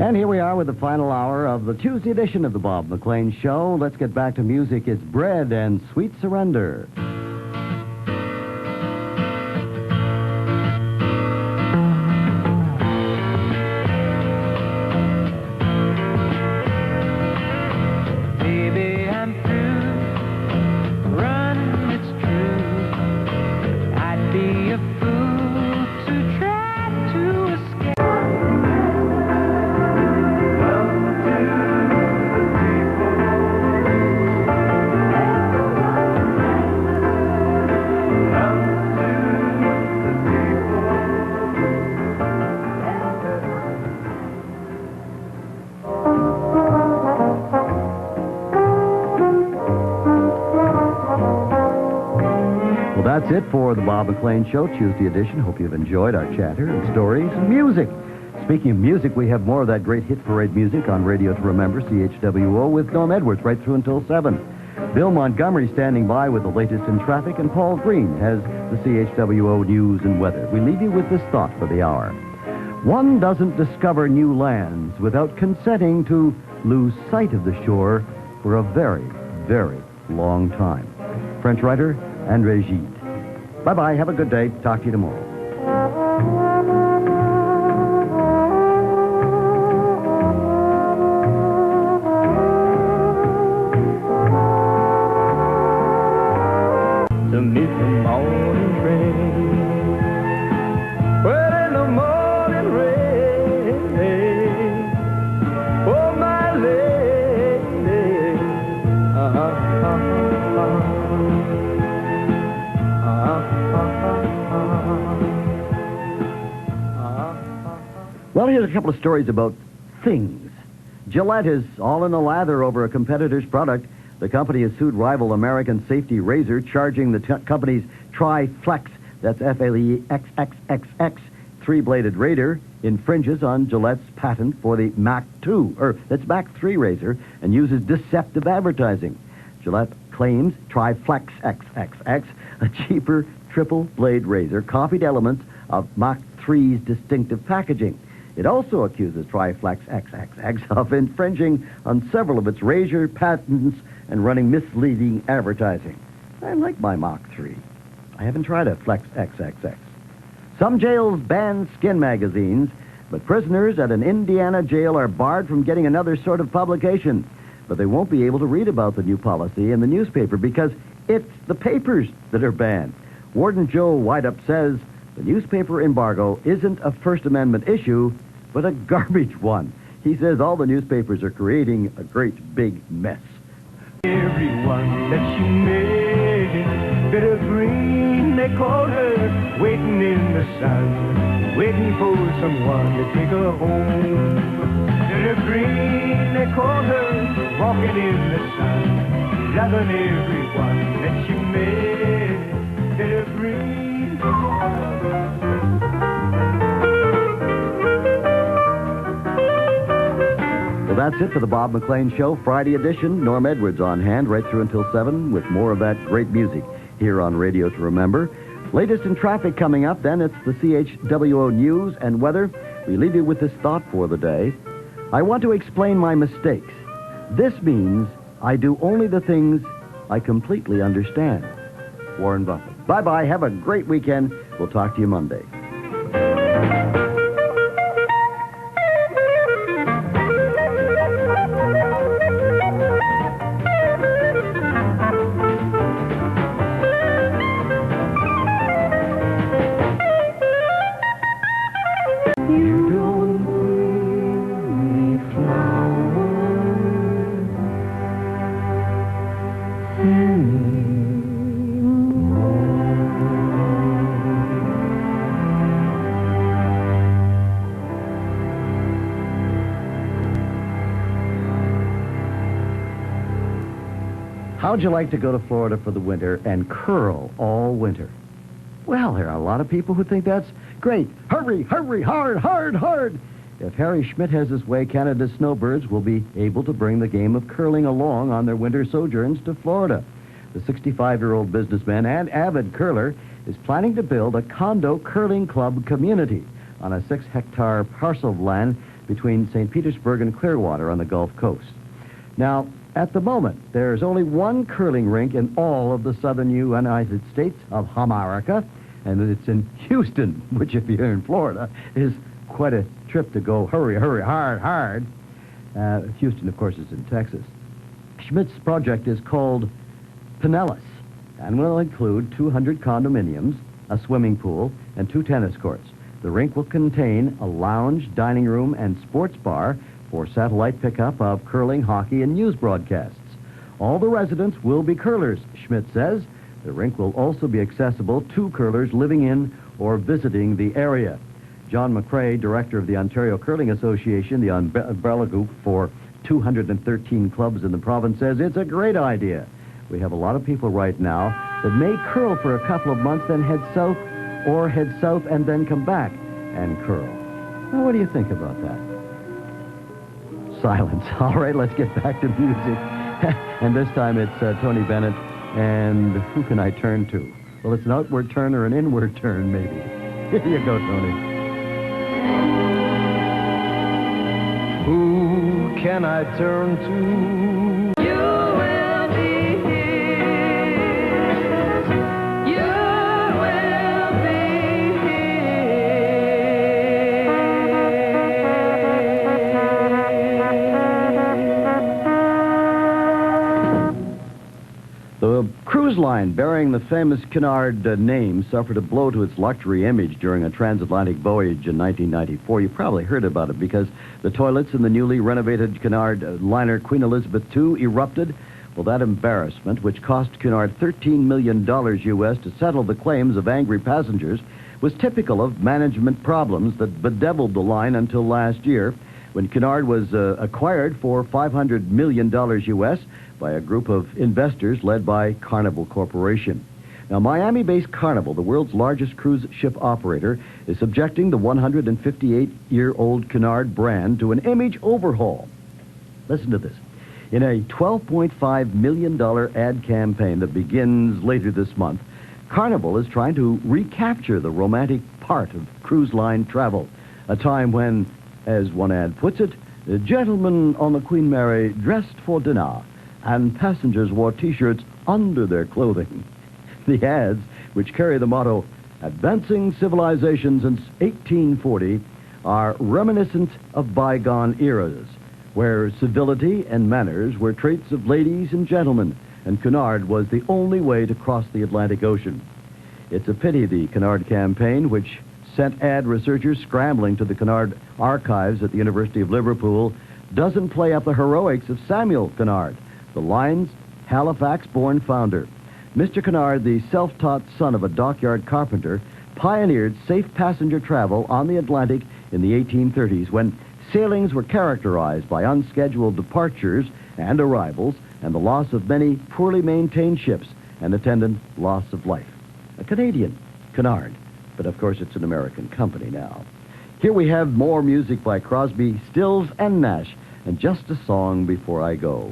And here we are with the final hour of the Tuesday edition of the Bob Mclean Show. Let's get back to music. It's Bread and Sweet Surrender. Baby, I'm through running, it's true. I'd be a fool to try to escape. Well, that's it for the Bob Mclean Show, Tuesday edition. Hope you've enjoyed our chatter and stories and music. Speaking of music, we have more of that great hit parade music on Radio to Remember, CHWO, with Norm Edwards right through until 7. Bill Montgomery standing by with the latest in traffic, and Paul Green has the CHWO news and weather. We leave you with this thought for the hour. One doesn't discover new lands without consenting to lose sight of the shore for a very, very long time. French writer André Gide. Bye-bye. Have a good day. Talk to you tomorrow. To meet the morning rain. Well, in the morning rain. Oh, my lady. Well, here's a couple of stories about things. Gillette is all in the lather over a competitor's product. The company has sued rival American Safety Razor, charging the company's Tri-Flex, that's F-L-E-X-X-X-X, three-bladed razor, infringes on Gillette's patent for the Mach 2, that's Mach 3 razor, and uses deceptive advertising. Gillette claims Tri-Flex XXX, a cheaper triple-blade razor, copied elements of Mach 3's distinctive packaging. It also accuses Tri-Flex XXX of infringing on several of its razor patents and running misleading advertising. I like my Mach 3. I haven't tried a Flex XXX. Some jails ban skin magazines, but prisoners at an Indiana jail are barred from getting another sort of publication. But they won't be able to read about the new policy in the newspaper because it's the papers that are banned. Warden Joe Whiteup says the newspaper embargo isn't a First Amendment issue, but a garbage one. He says all the newspapers are creating a great big mess. Everyone that she met, bit of green, they called her, waiting in the sun, waiting for someone to take her home. Bit of green, they called her, walking in the sun, loving everyone that she met. Bit of green. Well, that's it for the Bob Mclean Show, Friday edition. Norm Edwards on hand right through until 7 with more of that great music here on Radio to Remember. Latest in traffic coming up, then it's the CHWO news and weather. We leave you with this thought for the day. I want to explain my mistakes. This means I do only the things I completely understand. Warren Buffett. Bye-bye. Have a great weekend. We'll talk to you Monday. How'd you like to go to Florida for the winter and curl all winter? Well, there are a lot of people who think that's great. Hurry, hurry, hard, hard, hard. If Harry Schmidt has his way, Canada's snowbirds will be able to bring the game of curling along on their winter sojourns to Florida. The 65-year-old businessman and avid curler is planning to build a condo curling club community on a 6-hectare parcel of land between St. Petersburg and Clearwater on the Gulf Coast. Now, at the moment, there's only one curling rink in all of the southern United States of America, and it's in Houston, which, if you're in Florida, is quite a trip to go hurry, hard. Houston, of course, is in Texas. Schmidt's project is called Pinellas and will include 200 condominiums, a swimming pool, and 2 tennis courts. The rink will contain a lounge, dining room, and sports bar for satellite pickup of curling, hockey, and news broadcasts. All the residents will be curlers, Schmidt says. The rink will also be accessible to curlers living in or visiting the area. John McCrae, director of the Ontario Curling Association, the umbrella group for 213 clubs in the province, says it's a great idea. We have a lot of people right now that may curl for a couple of months, then head south, or head south and then come back and curl. Now, what do you think about that? Silence. All right, let's get back to music. And this time it's Tony Bennett. And who can I turn to? Well, it's an outward turn or an inward turn, maybe. Here you go, Tony. Who can I turn to? You will be his. You will be The cruise line bearing the famous Cunard name suffered a blow to its luxury image during a transatlantic voyage in 1994. You probably heard about it because the toilets in the newly renovated Cunard liner Queen Elizabeth II erupted. Well, that embarrassment, which cost Cunard $13 million U.S. to settle the claims of angry passengers, was typical of management problems that bedeviled the line until last year, when Cunard was acquired for $500 million U.S. by a group of investors led by Carnival Corporation. Now, Miami-based Carnival, the world's largest cruise ship operator, is subjecting the 158-year-old Cunard brand to an image overhaul. Listen to this. In a $12.5 million ad campaign that begins later this month, Carnival is trying to recapture the romantic part of cruise line travel, a time when, as one ad puts it, the gentlemen on the Queen Mary dressed for dinner, and passengers wore T-shirts under their clothing. The ads, which carry the motto, "Advancing Civilization Since 1840, are reminiscent of bygone eras, where civility and manners were traits of ladies and gentlemen, and Cunard was the only way to cross the Atlantic Ocean." It's a pity the Cunard campaign, which sent ad researchers scrambling to the Cunard archives at the University of Liverpool, doesn't play up the heroics of Samuel Cunard, the line's Halifax-born founder. Mr. Cunard, the self-taught son of a dockyard carpenter, pioneered safe passenger travel on the Atlantic in the 1830s, when sailings were characterized by unscheduled departures and arrivals and the loss of many poorly maintained ships and attendant loss of life. A Canadian, Cunard, but of course it's an American company now. Here we have more music by Crosby, Stills, and Nash, and just a song before I go.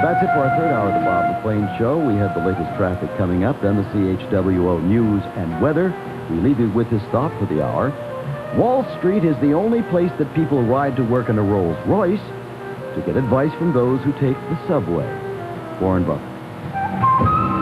That's it for our third hour of the Bob Mclean Show. We have the latest traffic coming up, then the CHWO news and weather. We leave you with this thought for the hour. Wall Street is the only place that people ride to work in a Rolls Royce to get advice from those who take the subway. Warren Buffett.